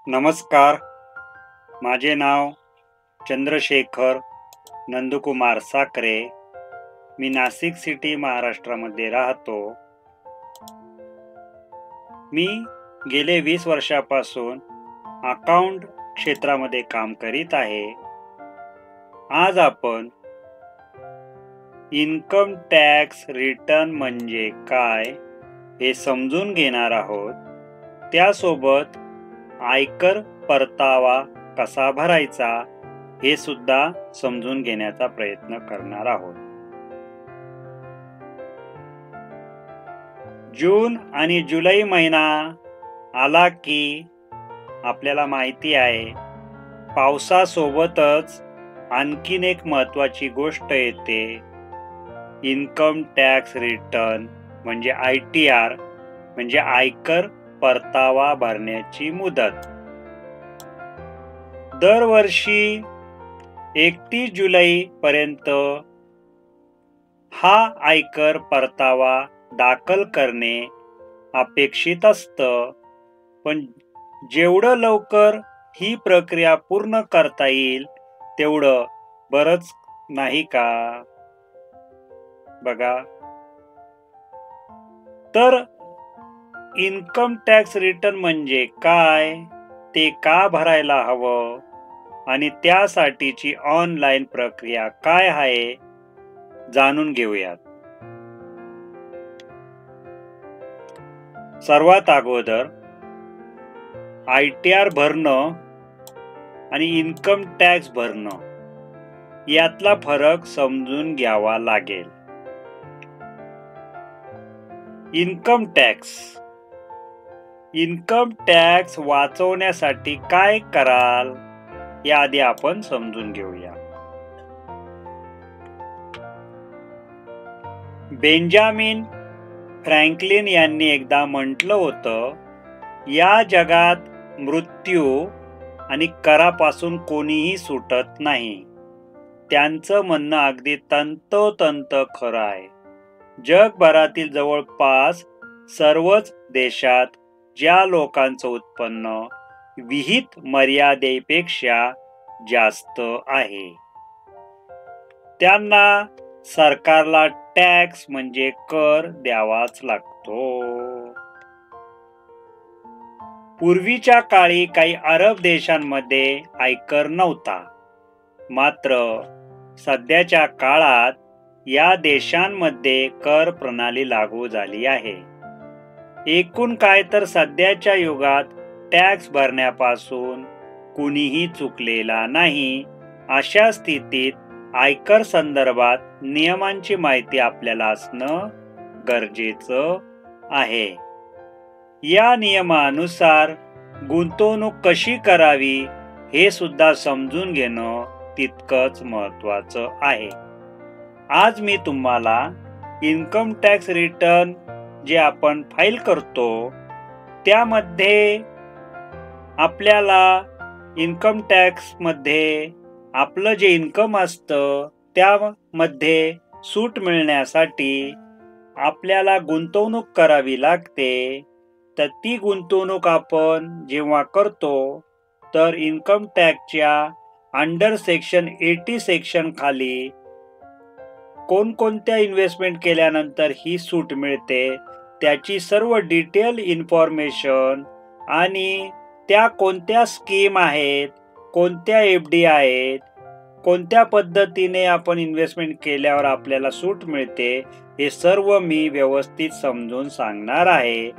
नमस्कार. माझे नाव चंद्रशेखर नंदकुमार साखरे. मी नाशिक सिटी महाराष्ट्रामध्ये राहतो. मी गेले 20 वर्षापासून अकाउंट क्षेत्रामध्ये काम करीत आहे. आज आपण इन्कम टॅक्स रिटर्न म्हणजे काय हे समजून घेणार आहोत. त्यासोबत आयकर परतावा कसा भरायचा हे सुद्धा समजून घेण्याचा प्रयत्न करणार आहोत. जून आणि जुलै महिना आला की आपल्याला माहिती आहे, पावसासोबतच आणखीन एक महत्त्वाची गोष्ट येते. इन्कम टॅक्स रिटर्न म्हणजे ITR म्हणजे आयकर परतावा भरण्याची मुदत. दरवर्षी 31 जुलै पर्यंत हा आयकर परतावा दाखल करणे अपेक्षित असतं. पण जेवढं लवकर ही प्रक्रिया पूर्ण करता येईल तेवढं बरंच, नाही का? बघा, तर इन्कम टॅक्स रिटर्न म्हणजे काय, ते का भरायला हवं आणि त्यासाठीची ऑनलाईन प्रक्रिया काय आहे जाणून घेऊयात. सर्वात अगोदर ITR भरणं आणि इन्कम टॅक्स भरणं यातला फरक समजून घ्यावा लागेल. इन्कम टॅक्स वाचवण्यासाठी काय कराल याआधी आपण समजून घेऊया. बेंजामिन फ्रँकलिन यांनी एकदा म्हटलं होतं, या जगात मृत्यू आणि करापासून कोणीही सुटत नाही. त्यांचं म्हणणं अगदी तंतोतंत खरं आहे. जगभरातील जवळपास सर्वच देशात ज्या लोकांचं उत्पन्न विहित मर्यादेपेक्षा जास्त आहे, त्यांना सरकारला टॅक्स म्हणजे कर द्यावाच लागतो. पूर्वीच्या काळी काही अरब देशांमध्ये आयकर नव्हता. मात्र सध्याच्या काळात या देशांमध्ये कर प्रणाली लागू झाली आहे. एकूण काय, तर सध्याच्या युगात टॅक्स भरण्यापासून कुणीही चुकलेला नाही. अशा स्थितीत आयकर संदर्भात नियमांची माहिती आपल्याला असणं गरजेचं आहे. या नियमानुसार गुंतवणूक कशी करावी हे सुद्धा समजून घेणं तितकंच महत्त्वाचं आहे. आज मी तुम्हाला इन्कम टॅक्स रिटर्न जे आपण फाईल करतो त्यामध्ये आपल्याला इन्कम टॅक्स मध्ये आपलं जे इन्कम असतं त्यामध्ये सूट मिळण्यासाठी आपल्याला गुंतवणूक करावी लागते. तर ती गुंतवणूक आपण जेव्हा करतो तर इन्कम टॅक्सच्या अंडर सेक्शन 80 सेक्शन खाली कोणकोणत्या इन्व्हेस्टमेंट केल्यानंतर ही सूट मिळते त्याची सर्व डिटेल इन्फॉर्मेशन आणि त्या कोणत्या स्कीम आहेत, कोणत्या FD आहेत, कोणत्या पद्धतीने आपण इन्व्हेस्टमेंट केल्यावर आपल्याला सूट मिळते, हे सर्व मी व्यवस्थित समजून सांगणार आहे.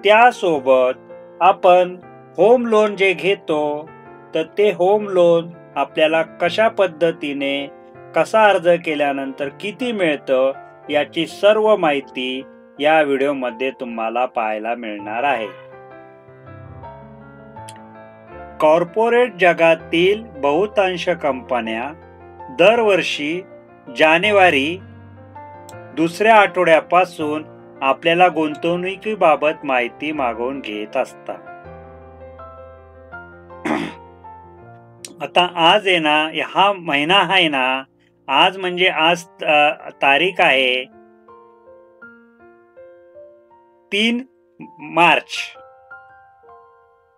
त्यासोबत आपण होम लोन जे घेतो तर ते होम लोन आपल्याला कशा पद्धतीने, कसा अर्ज केल्यानंतर किती मिळतं याची सर्व माहिती या व्हिडिओमध्ये तुम्हाला पाहायला मिळणार आहे. कॉर्पोरेट जगातील बहुतांश कंपन्या दरवर्षी जानेवारी दुसऱ्या आठवड्यापासून आपल्याला गुंतवणुकीबाबत माहिती मागवून घेत असतात. आता आज आहे ना, हा महिना आहे ना, आज म्हणजे आज तारीख आहे 3 मार्च.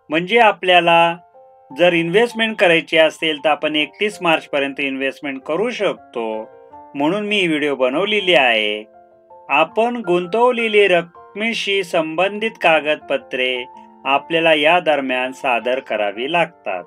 म्हणजे आपल्याला जर इन्व्हेस्टमेंट करायची असेल तर आपण 31 मार्च पर्यंत इन्व्हेस्टमेंट करू शकतो, म्हणून मी ही व्हिडिओ बनवलेली आहे. आपण गुंतवलेली रकमेशी संबंधित कागदपत्रे आपल्याला या दरम्यान सादर करावी लागतात.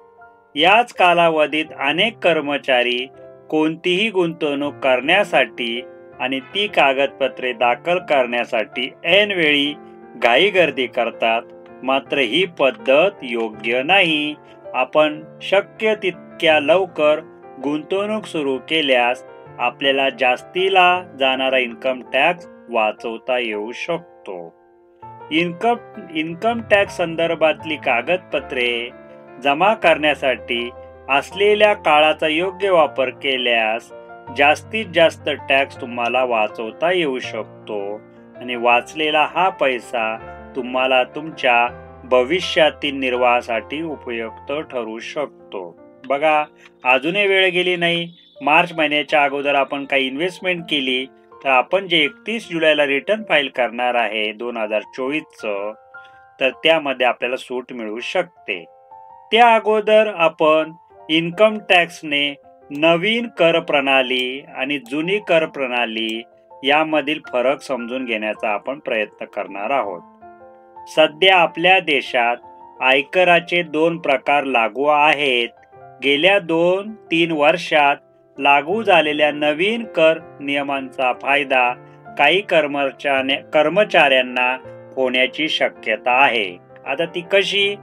याच कालावधीत अनेक कर्मचारी कोणतीही गुंतवणूक करण्यासाठी आणि ती कागदपत्रे दाखल करण्यासाठी ऐनवेळी घाईगर्दी करतात. मात्र ही पद्धत योग्य नाही. आपण शक्य तितक्या लवकर गुंतवणूक सुरू केल्यास आपल्याला जास्तीला जाणारा इन्कम टॅक्स वाचवता येऊ शकतो. इन्कम टॅक्स संदर्भातली कागदपत्रे जमा करण्यासाठी असलेल्या काळाचा योग्य वापर केल्यास जास्तीत जास्त टॅक्स तुम्हाला वाचवता येऊ शकतो आणि वाचलेला हा पैसा तुम्हाला तुमच्या भविष्यातील निर्वाहासाठी उपयुक्त ठरू शकतो. बघा, अजूनही वेळ गेली नाही. मार्च महिन्याच्या अगोदर आपण काही इन्व्हेस्टमेंट केली तर आपण जे 31 जुलैला रिटर्न फाईल करणार आहे 2024चं, तर त्यामध्ये आपल्याला सूट मिळू शकते. त्या अगोदर आपण इन्कम टॅक्सने नवीन कर प्रणाली आणि जुनी कर प्रणाली यामधील फरक समजून घेण्याचा आपण प्रयत्न करणार आहोत. सध्या आपल्या देशात आयकराचे 2 प्रकार लागू आहेत. गेल्या 2-3 वर्षात लागू झालेल्या नवीन कर नियमांचा फायदा काही कर्मचाऱ्यांना होण्याची शक्यता आहे. आता ती कशी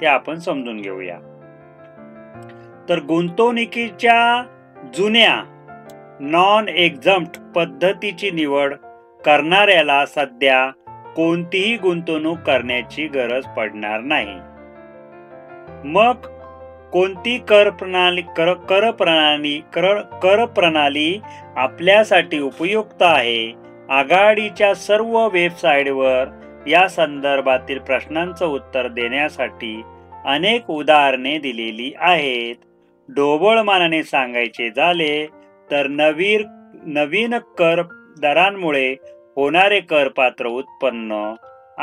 ते आपण समजून घेऊया. तर गुंतवणुकीच्या जुन्या नॉन एक्झम्प्ट पद्धतीची निवड करणाऱ्याला सध्या कोणतीही गुंतवणूक करण्याची गरज पडणार नाही. मग कोणती कर प्रणाली आपल्यासाठी उपयुक्त आहे? आघाडीच्या सर्व वेबसाईटवर या संदर्भातील प्रश्नांचं उत्तर देण्यासाठी अनेक उदाहरणे दिलेली आहेत. ढोबळमानाने सांगायचे झाले तर नवीन कर दरांमुळे होणारे करपात्र उत्पन्न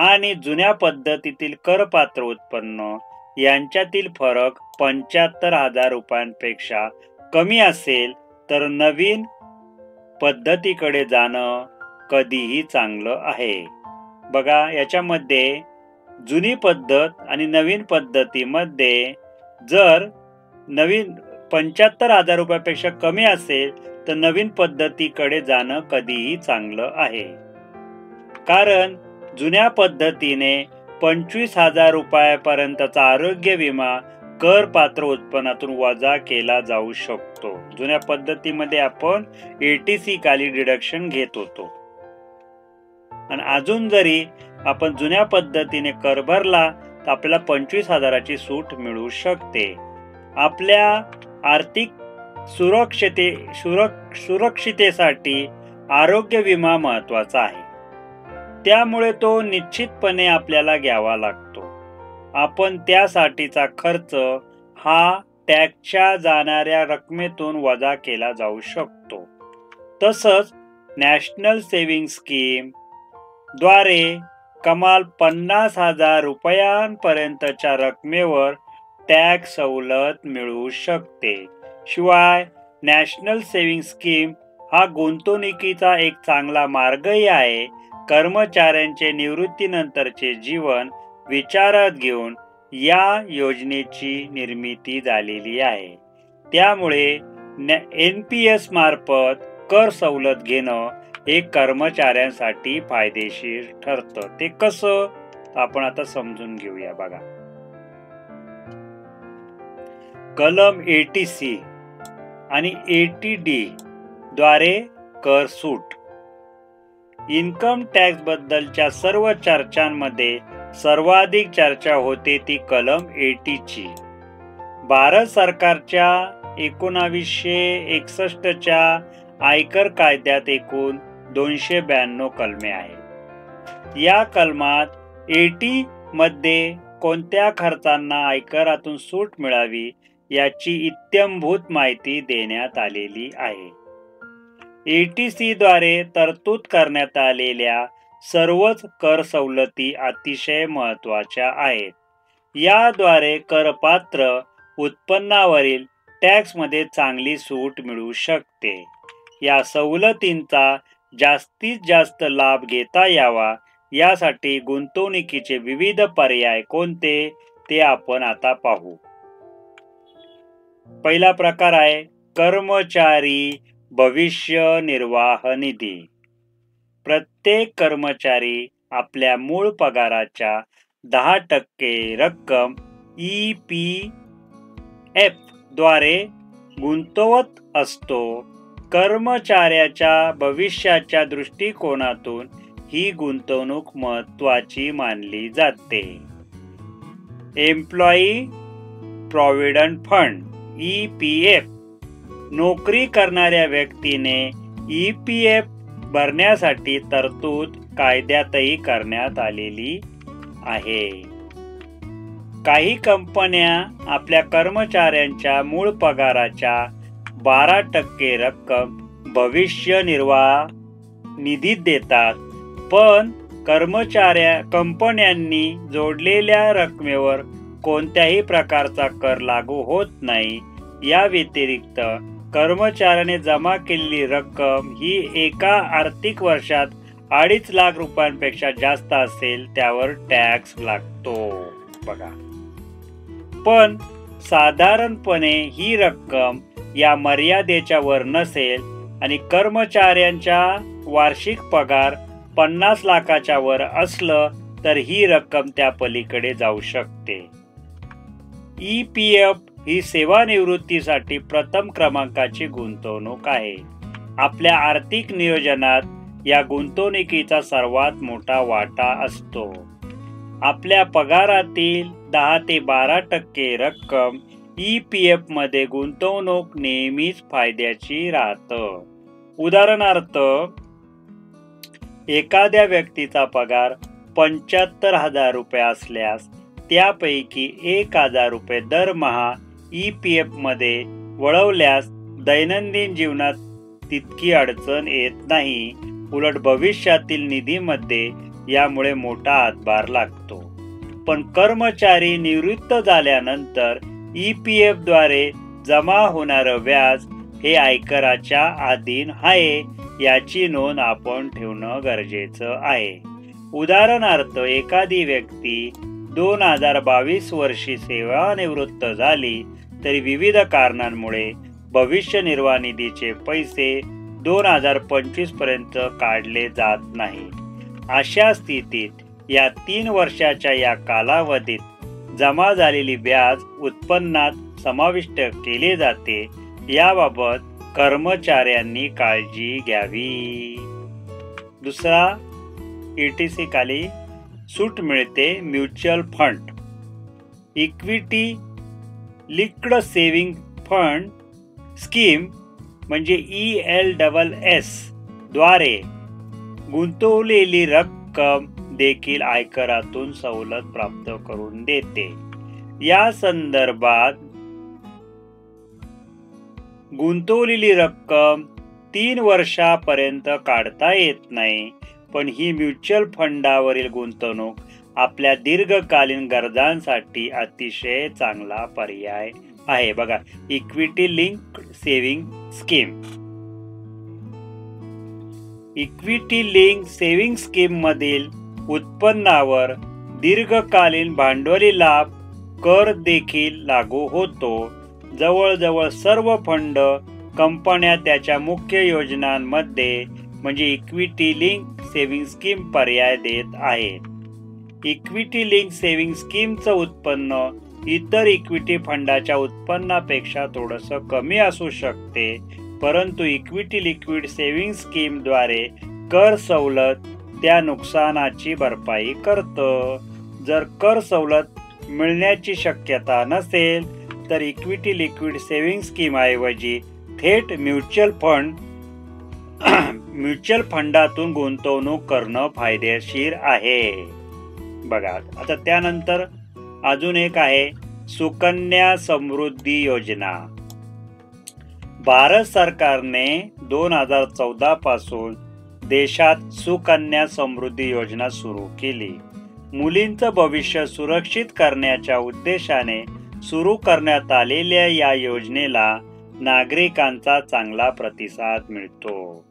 आणि जुन्या पद्धतीतील करपात्र उत्पन्न यांच्यातील फरक 75,000 रुपयांपेक्षा कमी असेल तर नवीन पद्धतीकडे जाणं कधीही चांगलं आहे. बघा, याच्यामध्ये जुनी पद्धत आणि नवीन पद्धतीमध्ये जर नवीन 75,000 रुपयापेक्षा कमी असेल तर नवीन पद्धतीकडे जाणं कधीही चांगलं आहे. कारण जुन्या पद्धतीने 25,000 रुपयापर्यंतचा आरोग्य विमा करपात्र उत्पन्नातून वजा केला जाऊ शकतो. जुन्या पद्धतीमध्ये आपण ATC खाली डिडक्शन घेत होतो आणि अजून जरी आपण जुन्या पद्धतीने कर भरला तर आपल्याला 25,000ची सूट मिळू शकते. आपल्या आर्थिक सुरक्षितेसाठी आरोग्य विमा महत्वाचा आहे. त्यामुळे तो निश्चितपणे आपल्याला घ्यावा लागतो. आपण त्यासाठीचा खर्च हा टॅक्सच्या जाणाऱ्या रकमेतून वजा केला जाऊ शकतो. तसंच नॅशनल सेव्हिंग स्कीम द्वारे कमाल 50,000 रुपयांपर्यंतच्या रकमेवर टॅक्स सवलत मिळू शकते. शिवाय नॅशनल सेव्हिंग स्कीम हा गुंतवणुकीचा एक चांगला मार्गही आहे. कर्मचाऱ्यांचे निवृत्तीनंतरचे जीवन विचारात घेऊन या योजनेची निर्मिती झालेली आहे. त्यामुळे NPS मार्फत कर सवलत घेणं हे कर्मचाऱ्यांसाठी फायदेशीर ठरतं. ते कसं आपण आता समजून घेऊया. बघा, कलम 80C आणि 80D द्वारे कर सूट. इन्कम टॅक्स बद्दलच्या सर्व चर्चांमध्ये सर्वाधिक चर्चा होते ती कलम 80 ची. भारत सरकारच्या 1961च्या आयकर कायद्यात एकूण 292 कलमे आहेत. या कलमात 80 मध्ये कोणत्या खर्चांना आयकरातून सूट मिळावी याची इत्थंभूत माहिती देण्यात आलेली आहे. 80C द्वारे तरतूद करण्यात आलेल्या सर्वच कर सवलती अतिशय महत्वाच्या आहेत. याद्वारे करपात्र उत्पन्नावरील टॅक्समध्ये चांगली सूट मिळू शकते. या सवलतींचा जास्तीत जास्त लाभ घेता यावा यासाठी गुंतवणुकीचे विविध पर्याय कोणते ते आपण आता पाहू. पहिला प्रकार आहे कर्मचारी भविष्य निर्वाह निधी. प्रत्येक कर्मचारी आपल्या मूळ पगाराच्या 10% रक्कम EPF द्वारे गुंतवत असतो. कर्मचाऱ्याच्या भविष्याच्या दृष्टिकोनातून ही गुंतवणूक महत्त्वाची मानली जाते. Employee provident fund EPF. नोकरी करणाऱ्या व्यक्तीने EPF भरण्यासाठी तरतूद कायद्यातही करण्यात आलेली आहे. काही कंपन्या आपल्या कर्मचाऱ्यांच्या मूळ पगाराच्या 12% रक्कम भविष्य निर्वाह निधीत देतात, पण कंपन्यांनी जोडलेल्या रकमेवर कोणत्याही प्रकारचा कर लागू होत नाही. या व्यतिरिक्त कर्मचाऱ्याने जमा केलेली रक्कम ही एका आर्थिक वर्षात 2.5 लाख रुपयांपेक्षा जास्त असेल त्यावर टॅक्स लागतो. बघा, पण साधारणपणे ही रक्कम या मर्यादेच्या वर नसेल आणि कर्मचाऱ्यांचा वार्षिक पगार 50 लाखाच्या वर असलं तर ही रक्कम त्या पलीकडे जाऊ शकते. EPF ही सेवानिवृत्तीसाठी प्रथम क्रमांकाची गुंतवणूक आहे. आपल्या आर्थिक नियोजनात या गुंतवणुकीचा सर्वात मोठा वाटा असतो. आपल्या पगारातील 10 ते 12% रक्कम EPF मध्ये गुंतवणूक नेहमीच फायद्याची राहतं. उदाहरणार्थ, एखाद्या व्यक्तीचा पगार 75,000 रुपये असल्यास त्यापैकी 1,000 रुपये दरमहा EPF मध्ये वळवल्यास दैनंदिन जीवनात तितकी अडचण येत नाही. उलट भविष्यातील निधीमध्ये यामुळे मोठा हातभार लागतो. पण कर्मचारी निवृत्त झाल्यानंतर EPF द्वारे जमा होणारं व्याज हे आयकराच्या अधीन आहे याची नोंद आपण ठेवणं गरजेचं आहे. उदाहरणार्थ, एखादी व्यक्ती 2022 वर्षी सेवानिवृत्त झाली तरी विविध कारणांमुळे भविष्य निर्वाह निधीचे पैसे 2025 पर्यंत काढले जात नाही. अशा स्थितीत या 3 वर्षाच्या या कालावधीत जमा झालेली व्याज उत्पन्नात समाविष्ट केले जाते. याबाबत कर्मचाऱ्यांनी काळजी घ्यावी. दुसरा, ETC खाली सूट मिळते mutual fund. Equity linked saving fund scheme म्हणजे ELSS द्वारे गुंतवलेली रक्कम देखील आयकरातून सवलत प्राप्त करून देते. या संदर्भात गुंतवलेली रक्कम 3 वर्षापर्यंत काढता येत नाही, पण ही म्युच्युअल फंडावरील गुंतवणूक आपल्या दीर्घकालीन गरजांसाठी अतिशय चांगला पर्याय आहे. बघा, equity linked saving scheme. Equity link saving scheme मधील उत्पन्नावर दीर्घकालीन भांडवली लाभ कर देखील लागू होतो. जवळजवळ सर्व फंड कंपन्या त्याच्या मुख्य योजनांमध्ये म्हणजे इक्विटी लिंक सेव्हिंग स्कीम पर्याय देत आहेत. इक्विटी लिंक सेव्हिंग स्कीमचं उत्पन्न इतर इक्विटी फंडाच्या उत्पन्नापेक्षा थोडंसं कमी असू शकते, परंतु इक्विटी लिक्विड सेव्हिंग स्कीम द्वारे कर सवलत त्या नुकसानाची भरपाई करतं. जर कर सवलत मिळण्याची शक्यता नसेल तर इक्विटी लिक्विड सेव्हिंग स्कीम ऐवजी थेट म्युच्युअल फंडातून गुंतवणूक करणं फायदेशीर आहे. बघा, आता त्यानंतर अजून एक आहे सुकन्या समृद्धी योजना. भारत सरकारने 2014 पासून देशात सुकन्या समृद्धी योजना सुरू केली. मुलींचं भविष्य सुरक्षित करण्याच्या उद्देशाने सुरू करण्यात आलेल्या या योजनेला नागरिकांचा चांगला प्रतिसाद मिळतो.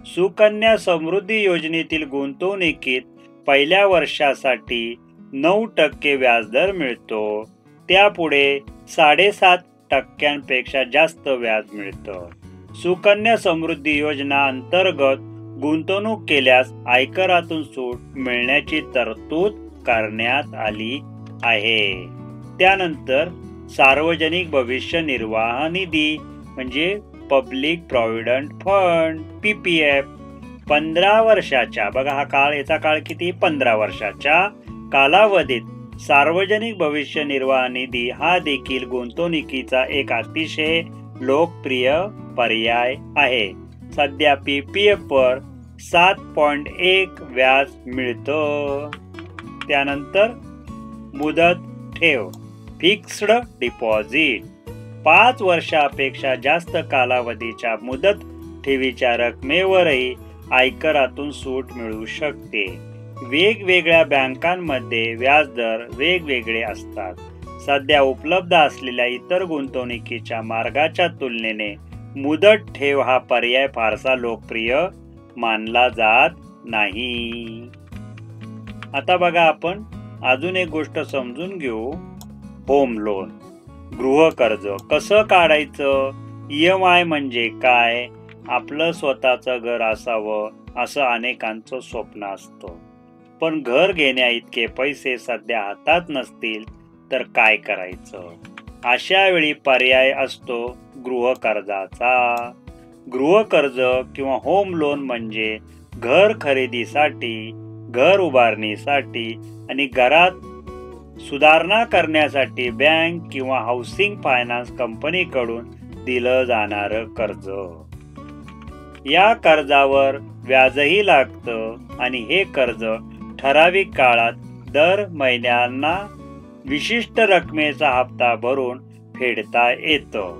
सुकन्या समृद्धी योजनेतील गुंतवणुकीत पहिल्या वर्षासाठी 9% व्याजदर मिळतो. त्यापुढे 7.5% जास्त व्याज मिळतं. सुकन्या समृद्धी योजना अंतर्गत गुंतवणूक केल्यास आयकरातून सूट मिळण्याची तरतूद करण्यात आली आहे. त्यानंतर सार्वजनिक भविष्य निर्वाह निधी म्हणजे पब्लिक प्रॉव्हिडंट फंड PPF 15 वर्षाच्या, बघा हा काळ, याचा काळ किती, 15 वर्षाच्या कालावधीत सार्वजनिक भविष्य निर्वाह निधी हा देखील गुंतवणुकीचा एक अतिशय लोकप्रिय पर्याय आहे. सध्या PPF वर 7.1 व्याज मिळतं. त्यानंतर मुदत ठेव फिक्स्ड डिपॉझिट 5 वर्षापेक्षा जास्त कालावधीच्या मुदत ठेवीच्या रकमेवरही आयकरातून सूट मिळू शकते. वेगवेगळ्या बँकांमध्ये व्याजदर वेगवेगळे असतात. सध्या उपलब्ध असलेल्या इतर गुंतवणुकीच्या मार्गाच्या तुलनेने मुदत ठेव हा पर्याय फारसा लोकप्रिय मानला जात नाही. आता बघा आपण अजून एक गोष्ट समजून घेऊ. होम लोन, गृह कर्ज कसं काढायचं, EMI म्हणजे काय, आपलं स्वतःचं घर असावं असं अनेकांचं स्वप्न असतं. पण घर घेण्या इतके पैसे सध्या हातात नसतील तर काय करायचं. अशा वेळी पर्याय असतो गृह कर्जाचा. गृह कर्ज किंवा होम लोन म्हणजे घर खरेदीसाठी, घर उभारणीसाठी आणि घरात सुधारणा करण्यासाठी बँक किंवा हाऊसिंग फायनान्स कंपनीकडून दिलं जाणारं कर्ज. या कर्जावर व्याजही लागतं आणि हे कर्ज ठराविक काळात दर महिन्यांना विशिष्ट रकमेचा हप्ता भरून फेडता येतं.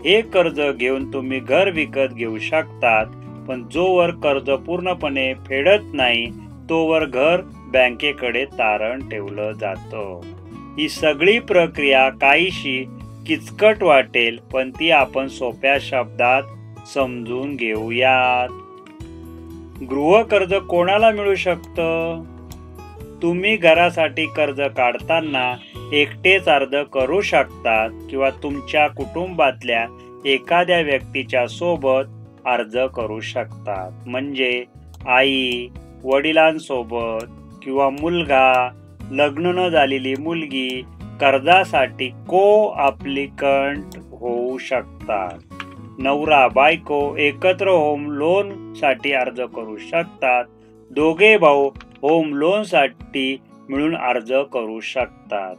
हे कर्ज घेऊन तुम्ही घर विकत घेऊ शकतात, पण जोवर कर्ज पूर्णपणे फेडत नाही तोवर घर बँकेकडे तारण ठेवलं जातं. ही सगळी प्रक्रिया काहीशी किचकट वाटेल, पण ती आपण सोप्या शब्दात समजून घेऊयात. गृह कर्ज कोणाला मिळू शकतं? तुम्ही घरासाठी कर्ज काढताना एकटेच अर्ज करू शकतात किंवा तुमच्या कुटुंबातल्या एखाद्या व्यक्तीच्या सोबत अर्ज करू शकतात. म्हणजे आई, वडिलांसोबत किंवा मुलगा, लग्न न झालेली मुलगी कर्जासाठी को-ॲप्लिकंट होऊ शकतात. नवरा बायको एकत्र होम लोन साठी अर्ज करू शकतात. दोघे भाऊ होम लोन साठी मिळून अर्ज करू शकतात.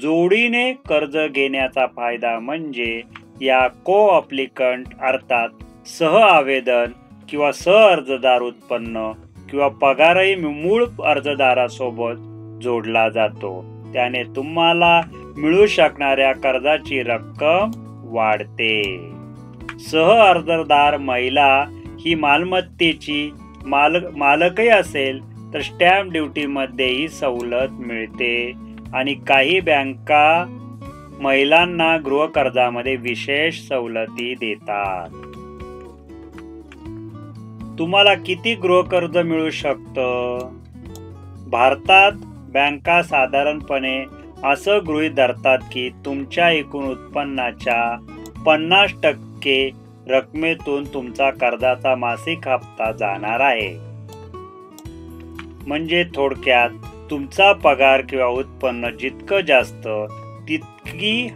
जोडीने कर्ज घेण्याचा फायदा म्हणजे या को-ॲप्लिकंट अर्थात सह आवेदन किंवा सह अर्जदार उत्पन्न किंवा पगारही मूळ अर्जदारासोबत जोडला जातो. त्याने तुम्हाला मिळू शकणाऱ्या कर्जाची रक्कम वाढते. सह अर्जदार महिला ही मालमत्तेची मालकही असेल तर स्टॅम्प ड्युटी मध्येही सवलत मिळते आणि काही बँका महिलांना गृह कर्जामध्ये विशेष सवलती देतात. तुम्हाला किती गृहकर्ज मिळू शकतं? भारतात बँका साधारणपणे असं गृहीत धरतात की तुमच्या एकूण उत्पन्नाच्या 50% रकमेतून तुमचा कर्जाचा मासिक हप्ता जाणार आहे. म्हणजे थोडक्यात तुमचा पगार किंवा उत्पन्न जितकं जास्त तितकी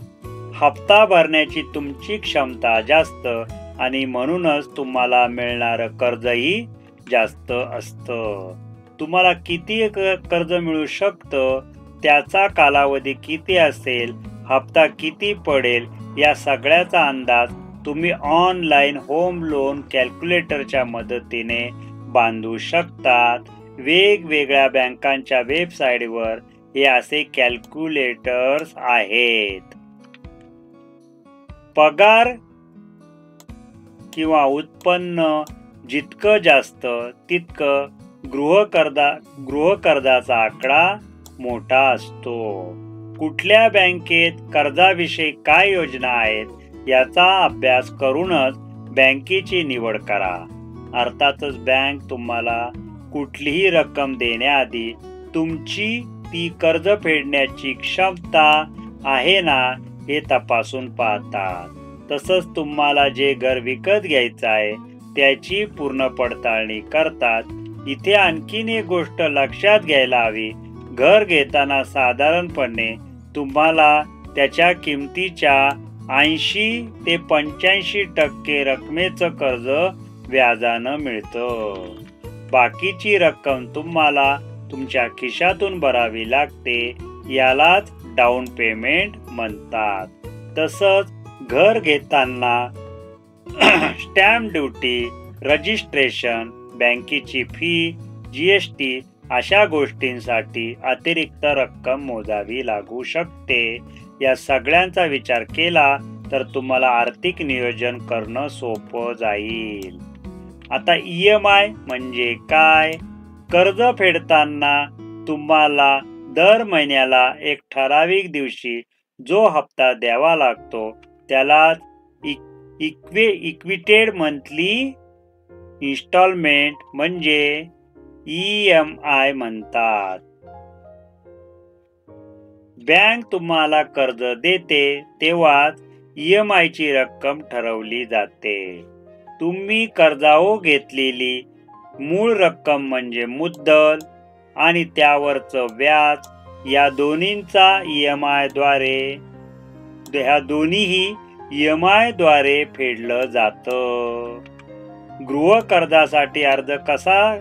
हप्ता भरण्याची तुमची क्षमता जास्त आणि म्हणूनच तुम्हाला मिळणारं कर्जही जास्त असतं. तुम्हाला किती कर्ज मिळू शकतं, त्याचा कालावधी किती असेल, हप्ता किती पडेल, या सगळ्याचा अंदाज तुम्ही ऑनलाईन होम लोन कॅल्क्युलेटरच्या मदतीने बांधू शकतात. वेगवेगळ्या बँकांच्या वेबसाईटवर हे असे कॅल्क्युलेटर्स आहेत. पगार किंवा उत्पन्न जितकं जास्त तितकं गृहकर्जाचा आकडा मोठा असतो. कुठल्या बँकेत कर्जाविषयी काय योजना आहेत याचा अभ्यास करूनच बँकेची निवड करा. अर्थातच बँक तुम्हाला कुठलीही रक्कम देण्याआधी तुमची ती कर्ज फेडण्याची क्षमता आहे ना हे तपासून पाहतात. तसंच तुम्हाला जे घर विकत घ्यायचं आहे त्याची पूर्ण पडताळणी करतात. इथे आणखीन एक गोष्ट लक्षात घ्यायला हवी. घर घेताना साधारणपणे तुम्हाला त्याच्या किमतीच्या 80 ते 85% रकमेचं कर्ज व्याजानं मिळतं. बाकीची रक्कम तुम्हाला तुमच्या खिशातून भरावी लागते. यालाच डाऊन पेमेंट म्हणतात. तसंच घर घेताना स्टॅम्प ड्युटी, रजिस्ट्रेशन, बँकेची फी, GST अशा गोष्टींसाठी अतिरिक्त रक्कम मोजावी लागू शकते. या सगळ्यांचा विचार केला तर तुम्हाला आर्थिक नियोजन करणं सोपं जाईल. आता EMI म्हणजे काय? कर्ज फेडताना तुम्हाला दर महिन्याला एक ठराविक दिवशी जो हप्ता द्यावा लागतो त्याला इक्विटेड मंथली इन्स्टॉलमेंट म्हणजे EMI म्हणतात. बँक तुम्हाला कर्ज देते तेव्हाच EMI ची रक्कम ठरवली जाते. तुम्ही कर्जावर घेतलेली मूळ रक्कम म्हणजे मुद्दल आणि त्यावरचं व्याज या दोन्हीही EMI द्वारे फेडलं जातं. गृह कर्जासाठी अर्ज कसा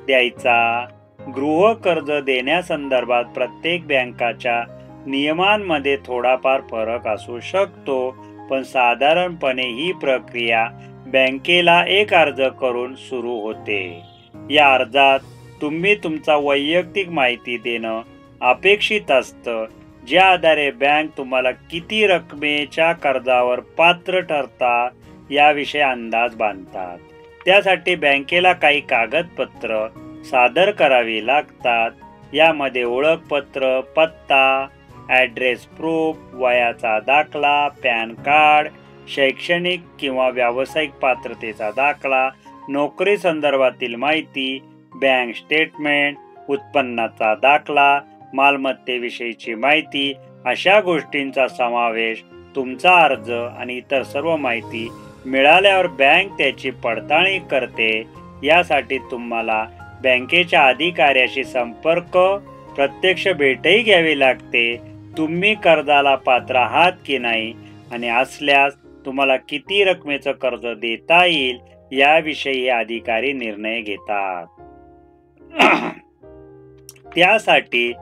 द्यायचा? गृह कर्ज देण्यासंदर्भात प्रत्येक बँकाच्या नियमांमध्ये थोडाफार फरक असू शकतो, पण साधारणपणे ही प्रक्रिया बँकेला एक अर्ज करून सुरू होते. या अर्जात तुम्ही तुमचा वैयक्तिक माहिती देणं अपेक्षित असतं, ज्या आधारे बँक तुम्हाला किती रकमेच्या कर्जावर पात्र ठरता याविषयी अंदाज बांधतात. त्यासाठी बँकेला काही कागदपत्र सादर करावी लागतात. यामध्ये ओळखपत्र, पत्ता, ॲड्रेस प्रूफ, वयाचा दाखला, पॅन कार्ड, शैक्षणिक किंवा व्यावसायिक पात्रतेचा दाखला, नोकरी संदर्भातील माहिती, बँक स्टेटमेंट, उत्पन्नाचा दाखला, मालमत्तेविषयीची माहिती अशा गोष्टींचा समावेश. तुमचा अर्ज आणि इतर सर्व माहिती मिळाल्यावर बँक त्याची पडताळणी करते. यासाठी तुम्हाला बँकेच्या अधिकाऱ्याशी संपर्क, प्रत्यक्ष भेटही घ्यावी लागते. तुम्ही कर्जाला पात्र आहात की नाही आणि असल्यास तुम्हाला किती रकमेचं कर्ज देता येईल याविषयी अधिकारी निर्णय घेतात. त्यासाठी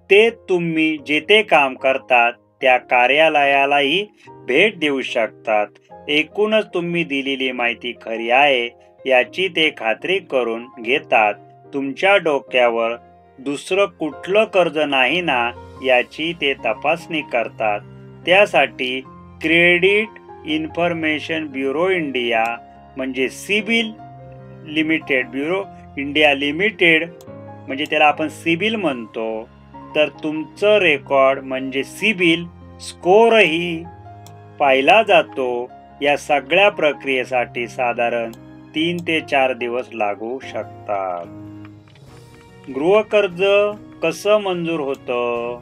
ते तुम्ही जेथे काम करतात त्या कार्यालयालाही भेट देऊ शकतात. एकूणच तुम्ही दिलेली माहिती खरी आहे याची ते खात्री करून घेतात. तुमच्या डोक्यावर दुसरं कुठलं कर्ज नाही ना याची ते तपासणी करतात. त्यासाठी क्रेडिट इन्फॉर्मेशन ब्युरो इंडिया म्हणजे सिबिल लिमिटेड म्हणजे त्याला आपण सिबिल म्हणतो, तर तुमचं रेकॉर्ड म्हणजे सिबिल स्कोरही पाहिला जातो. या सगळ्या प्रक्रियेसाठी साधारण 3 ते 4 दिवस लागू शकतात. गृहकर्ज कसं मंजूर होतं?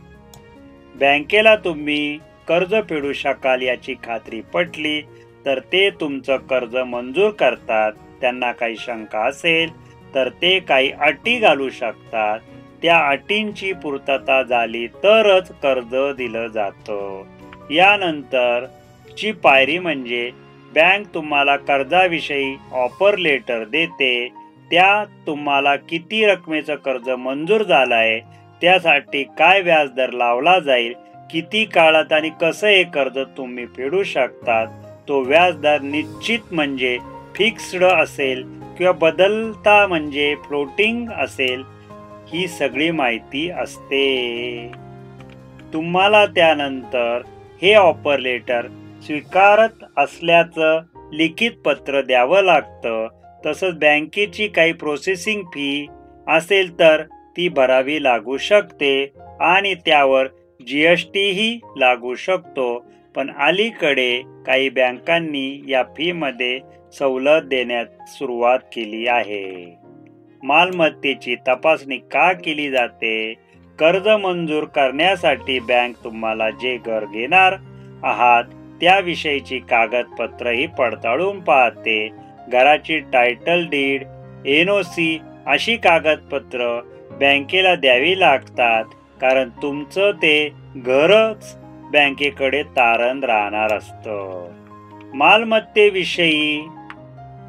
बँकेला तुम्ही कर्ज फेडू शकाल याची खात्री पटली तर ते तुमचं कर्ज मंजूर करतात. त्यांना काही शंका असेल तर ते काही अटी घालू शकतात. त्या अटींची पूर्तता झाली तरच कर्ज दिलं जातं. यानंतर ची पायरी म्हणजे बँक तुम्हाला कर्जाविषयी ऑफर लेटर देते. त्यात तुम्हाला किती रकमेचं कर्ज मंजूर झालंय, त्यासाठी काय व्याजदर लावला जाईल, किती काळात आणि कसं हे कर्ज तुम्ही फेडू शकतात, तो व्याजदर निश्चित म्हणजे फिक्स्ड असेल किंवा बदलता म्हणजे फ्लोटिंग असेल, ही सगळी माहिती असते. तुम्हाला त्यानंतर हे ऑफर लेटर स्वीकारत असल्याचं लिखित पत्र द्यावं लागतं. तसंच बँकेची काही प्रोसेसिंग फी असेल तर ती भरावी लागू शकते आणि त्यावर GST ही लागू शकतो, पण अलीकडे काही बँकांनी या फीमध्ये सवलत देण्यास सुरुवात केली आहे. मालमत्तेची तपासणी का केली जाते? कर्ज मंजूर करण्यासाठी बँक तुम्हाला जे घर घेणार आहात त्याविषयीची कागदपत्रही पडताळून पाहते. घराची टायटल डीड, NOC अशी कागदपत्र बँकेला द्यावी लागतात, कारण तुमचं ते घरच बँकेकडे तारण राहणार असतं. मालमत्तेविषयी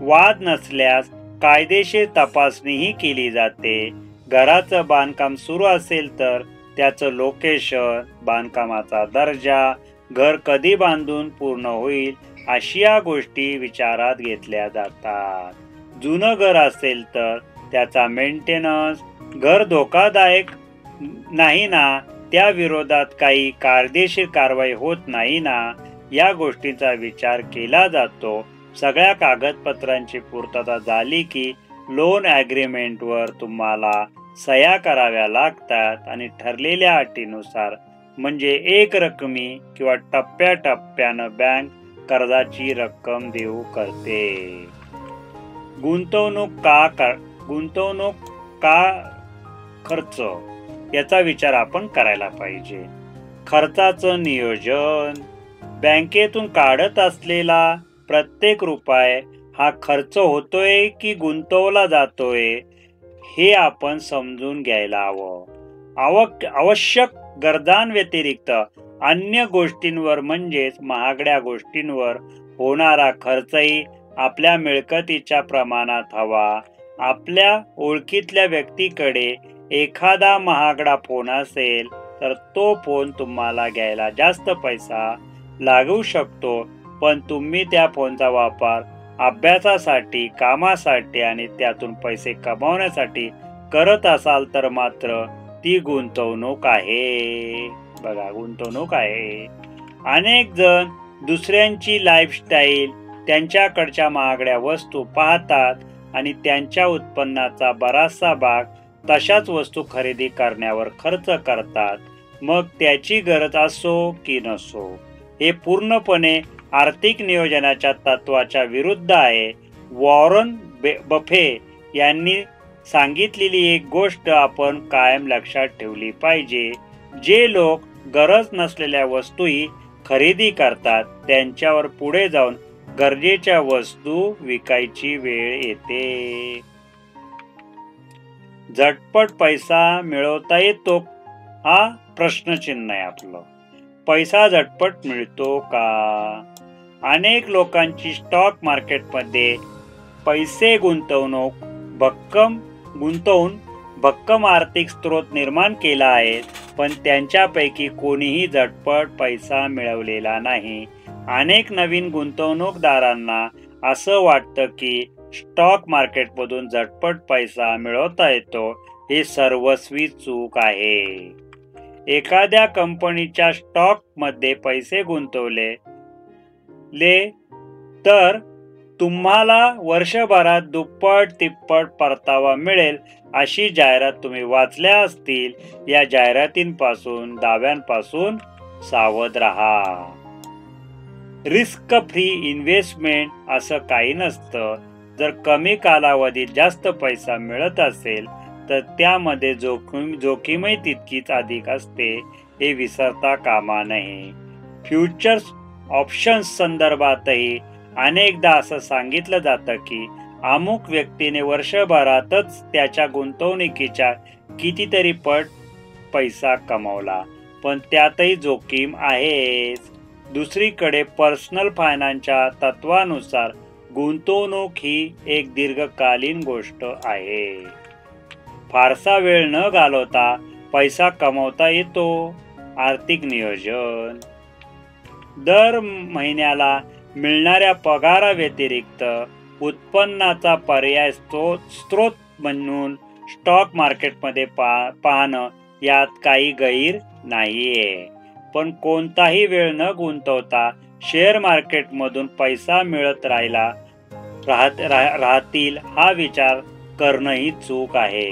वाद नसल्यास कायदेशीर तपासणीही केली जाते. घराचं बांधकाम सुरू असेल तर त्याचं लोकेशन, बांधकामाचा दर्जा, घर कधी बांधून पूर्ण होईल अशी या गोष्टी विचारात घेतल्या जातात. जुनं घर असेल तर त्याचा मेंटेनन्स, घर धोकादायक नाही ना, त्या विरोधात काही कायदेशीर कारवाई होत नाही ना, या गोष्टींचा विचार केला जातो. सगळ्या कागदपत्रांची पूर्तता झाली की लोन ॲग्रीमेंटवर तुम्हाला सह्या कराव्या लागतात आणि ठरलेल्या अटीनुसार म्हणजे एक रकमी किंवा टप्प्याटप्प्यानं बँक कर्जाची रक्कम देऊ करते. गुंतवणूक का खर्च याचा विचार आपण करायला पाहिजे. खर्चाचं नियोजन, बँकेतून काढत असलेला प्रत्येक रुपये हा खर्च होतोय की गुंतवला जातोय हे आपण समजून घ्यायला हवं. आवश्यक गरजांव्यतिरिक्त अन्य गोष्टींवर म्हणजेच महागड्या गोष्टींवर होणारा खर्चही आपल्या मिळकतीच्या प्रमाणात हवा. आपल्या ओळखीतल्या व्यक्तीकडे एखादा महागडा फोन असेल तर तो फोन तुम्हाला घ्यायला जास्त पैसा लागू शकतो, पण तुम्ही त्या फोनचा वापर अभ्यासासाठी, कामासाठी आणि त्यातून पैसे कमावण्यासाठी करत असाल तर मात्र ती गुंतवणूक आहे. बघा, गुंतवणूक आहे. अनेक जण दुसऱ्यांची लाईफस्टाईल, त्यांच्याकडच्या महागड्या वस्तू पाहतात आणि त्यांच्या उत्पन्नाचा बराचसा भाग तशाच वस्तू खरेदी करण्यावर खर्च करतात, मग त्याची गरज असो की नसो. हे पूर्णपणे आर्थिक नियोजनाच्या तत्वाच्या विरुद्ध आहे. वॉरन बफे यांनी सांगितलेली एक गोष्ट आपण कायम लक्षात ठेवली पाहिजे. जे लोक गरज नसलेल्या वस्तूही खरेदी करतात त्यांच्यावर पुढे जाऊन गरजेच्या वस्तू विकायची वेळ येते. झटपट पैसा मिळवता येतो हा प्रश्नचिन्ह आहे आपलं. पैसा झटपट मिळतो का? अनेक लोकांची स्टॉक मार्केटमध्ये पैसे गुंतवून भक्कम आर्थिक स्रोत निर्माण केला आहे, पण त्यांच्यापैकी कोणीही झटपट पैसा मिळवलेला नाही. अनेक नवीन गुंतवणूकदारांना असं वाटतं की स्टॉक मार्केटमधून झटपट पैसा मिळवता येतो. हे सर्वस्वी चूक आहे. एखाद्या कंपनीच्या स्टॉक मध्ये पैसे गुंतवले तर तुम्हाला वर्षभरात दुप्पट तिप्पट परतावा मिळेल अशी जाहिरात तुम्ही वाचल्या असतील. या जाहिरातींपासून, दाव्यांपासून सावध राहा. रिस्क फ्री इन्व्हेस्टमेंट असं काही नसतं. जर कमी कालावधीत जास्त पैसा मिळत असेल तर त्यामध्ये जोखीमही तितकीच अधिक असते, हे विसरता कामा नये. फ्युचर्स ऑप्शन्स संदर्भातही अनेकदा असं सांगितलं जातं की अमुक व्यक्तीने वर्षभरातच त्याच्या गुंतवणुकीच्या कितीतरी पट पैसा कमावला, पण त्यातही जोखीम आहेच. दुसरीकडे पर्सनल फायनान्सच्या तत्वानुसार गुंतवणूक ही एक दीर्घकालीन गोष्ट आहे. फारसा वेळ न घालवता पैसा कमवता येतो. आर्थिक नियोजन, दर महिन्याला मिळणाऱ्या पगाराव्यतिरिक्त उत्पन्नाचा पर्याय स्रोत म्हणून स्टॉक मार्केटमध्ये पाहणं यात काही गैर नाहीये. पण कोणताही वेळ न गुंतवता शेअर मार्केटमधून पैसा मिळत राहतील हा विचार करणं ही चूक आहे.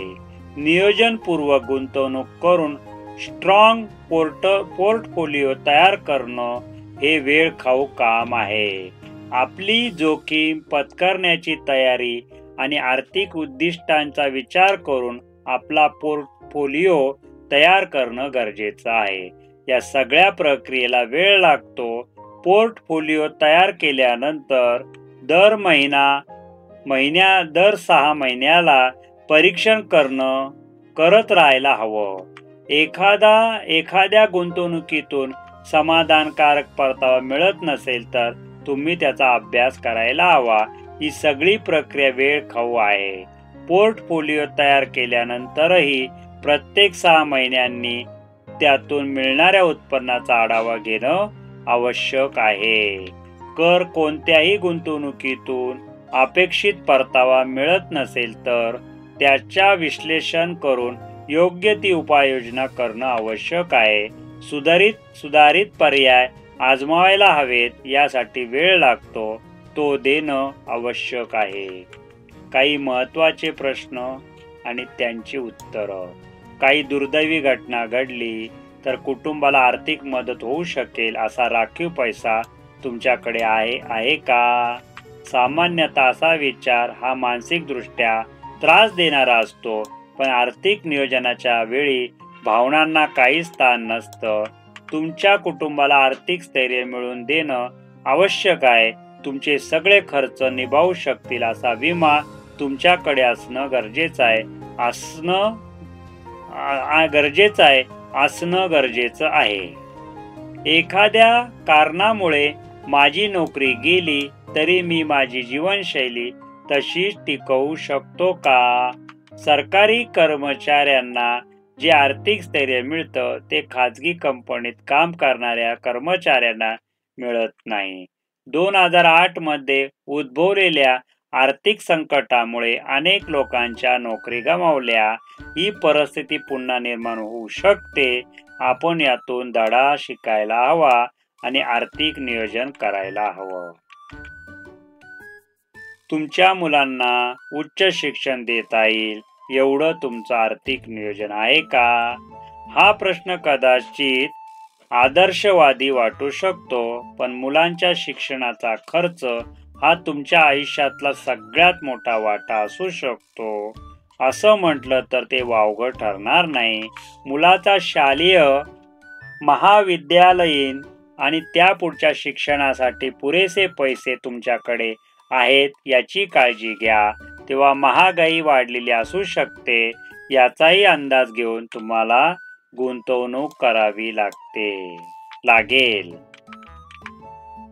नियोजनपूर्वक गुंतवणूक करून स्ट्रॉंग पोर्टफोलिओ तयार करणं हे वेळ खाऊ काम आहे. आपली जोखीम पत्करण्याची तयारी आणि आर्थिक उद्दिष्टांचा विचार करून आपला पोर्टफोलिओ तयार करणं गरजेचं आहे. या सगळ्या प्रक्रियेला वेळ लागतो. पोर्टफोलिओ तयार केल्यानंतर दर 6 महिन्याला परीक्षण करत राहायला हवं. एखाद्या गुंतवणुकीतून समाधानकारक परतावा मिळत नसेल तर तुम्ही त्याचा अभ्यास करायला हवा. ही सगळी प्रक्रिया वेळ खाऊ आहे. पोर्टफोलिओ तयार केल्यानंतरही प्रत्येक 6 महिन्यांनी त्यातून मिळणाऱ्या उत्पन्नाचा आढावा घेणं आवश्यक आहे. कोणत्याही गुंतवणुकीतून अपेक्षित परतावा मिळत नसेल तर त्याच्या विश्लेषण करून योग्य ती उपाययोजना करणं आवश्यक आहे. सुधारित पर्याय आजमावायला हवेत. यासाठी वेळ लागतो तो देणं आवश्यक आहे. काही महत्त्वाचे प्रश्न आणि त्यांची उत्तरं. काही दुर्दैवी घटना घडली तर कुटुंबाला आर्थिक मदत होऊ शकेल असा राखीव पैसा तुमच्याकडे आहे का? सामान्यतः असा विचार हा मानसिकदृष्ट्या त्रास देणारा असतो, पण आर्थिक नियोजनाच्या वेळी भावनांना काही स्थान नसतं. तुमच्या कुटुंबाला आर्थिक स्थैर्य मिळवून देणं आवश्यक आहे. तुमचे सगळे खर्च निभावू शकतील असा विमा तुमच्याकडे असणं गरजेचं आहे. एखाद्या कारणामुळे माझी नोकरी गेली तरी मी माझी जीवनशैली तशीच टिकवू शकतो का? सरकारी कर्मचाऱ्यांना जे आर्थिक स्थैर्य मिळतं ते खाजगी कंपनीत काम करणाऱ्या कर्मचाऱ्यांना मिळत नाही. 2008 मध्ये उद्भवलेल्या आर्थिक संकटामुळे अनेक लोकांच्या नोकरी गमावल्या. ही परिस्थिती पुन्हा निर्माण होऊ शकते. आपण यातून धडा शिकायला हवा आणि आर्थिक नियोजन करायला हवं. तुमच्या मुलांना उच्च शिक्षण देता येईल एवढं तुमचं आर्थिक नियोजन आहे का? हा प्रश्न कदाचित आदर्शवादी वाटू शकतो, पण मुलांच्या शिक्षणाचा खर्च हा तुमच्या आयुष्यातला सगळ्यात मोठा वाटा असू शकतो. असं म्हटलं तर ते वावगं ठरणार नाही. मुलाचा शालेय, महाविद्यालयीन आणि त्यापुढच्या शिक्षणासाठी पुरेसे पैसे तुमच्याकडे आहेत याची काळजी घ्या. तेव्हा महागाई वाढलेली असू शकते याचाही अंदाज घेऊन तुम्हाला गुंतवणूक करावी लागेल.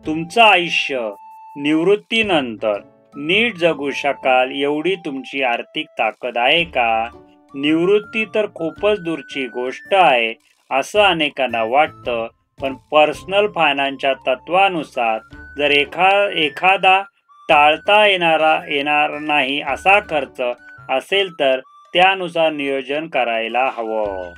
तुमचं आयुष्य निवृत्तीनंतर नीट जगू शकाल एवढी तुमची आर्थिक ताकद आहे का? निवृत्ती तर खूपच दूरची गोष्ट आहे असं अनेकांना वाटतं, पण पर्सनल फायनान्सच्या तत्वानुसार जर एखादा टाळता येणार नाही असा खर्च असेल तर त्यानुसार नियोजन करायला हवं.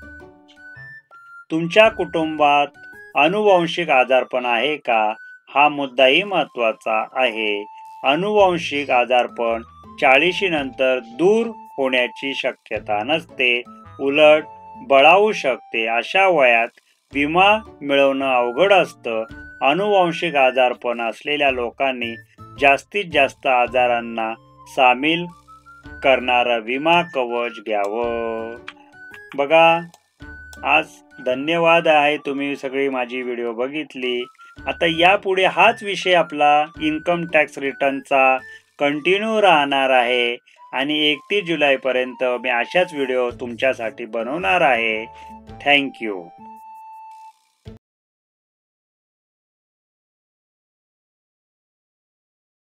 तुमच्या कुटुंबात अनुवांशिक आजारपण आहे का? हा मुद्दाही महत्त्वाचा आहे. अनुवांशिक आजारपण 40 नंतर दूर होण्याची शक्यता नसते, उलट बळावू शकते. अशा वयात विमा मिळवणं अवघड असतं. अनुवांशिक आजारपण असलेल्या लोकांनी जास्तीत जास्त आजारांना सामील करणारं विमा कवच घ्यावं. बघा, आज धन्यवाद आहे तुम्ही सगळी माझी व्हिडिओ बघितली. आता यापुढे हाच विषय आपला इन्कम टॅक्स रिटर्नचा कंटिन्यू राहणार आहे आणि 31 जुलैपर्यंत मी अशाच व्हिडिओ तुमच्यासाठी बनवणार आहे. थँक्यू.